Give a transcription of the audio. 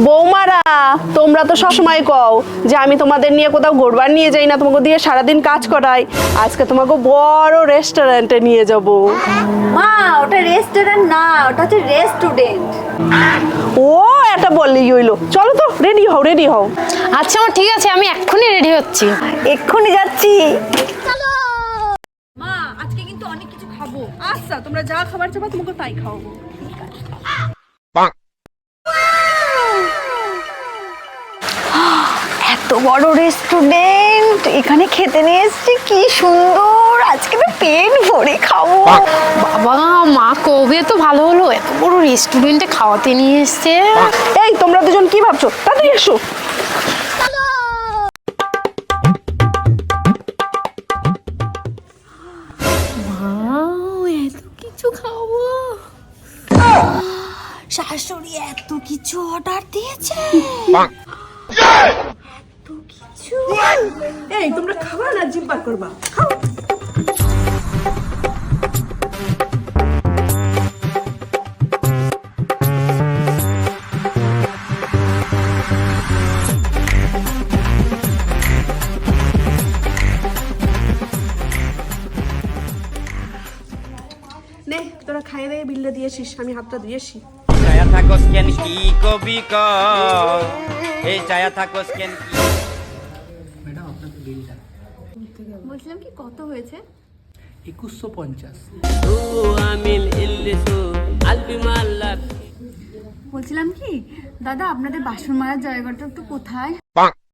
বৌমারা, তোমরা তো সবসময় কও যে আমি তোমাদের নিয়ে কোথাও ঘুরবার নিয়ে যাই না, তোমাকে দিয়ে সারাদিন কাজ করাই। আজকে তোমাকে বড় রেস্টুরেন্টে নিয়ে যাব। মা, ওটা রেস্টুরেন্ট না, ওটা হচ্ছে রেস্টুরেন্ট। ও এটা বললেই হইলো। চলো তো, রেডি হও রেডি হও। আচ্ছা মা, ঠিক আছে, আমি এক্ষুনি রেডি হচ্ছি। এক্ষুনি যাচ্ছি। মা, আজকে কিন্তু অনেক কিছু খাবো। আচ্ছা, তোমরা যা খাবার চাবা তোমাকে তাই খাওয়াবো। এত বড় রেস্টুরেন্ট, এখানে খেতে নিয়ে এসেছি, কি সুন্দর। আজকে তো পেট ভরে খাবো। বাবা, মা কবে তো ভালো হলো, এত বড় রেস্টুরেন্টে খাওয়াতে নিয়ে এসছে। এই তোমরা দুজন কি ভাবছো? তাড়াতাড়ি এসো। এত কিছু খাবো। শাশুড়ি এত কিছু অর্ডার দিয়েছে। এত কিছু। এই তোমরা খাবা না জিব্বা করবা? নে, তোরা খাইয়ে দিয়ে বিলটা দিয়েছিস, আমি হাতটা দিয়েছি। চায়া থাকস কেন কি কবি ক এই চায়া থাকস কেন কি। বলছিলাম কি, কত হয়েছে? 2150। ও আমিল ইল্লিসু আলবি মাল্লাত। বলছিলাম কি দাদা, আপনাদের বাসন মারার জায়গাটা একটু কোথায়?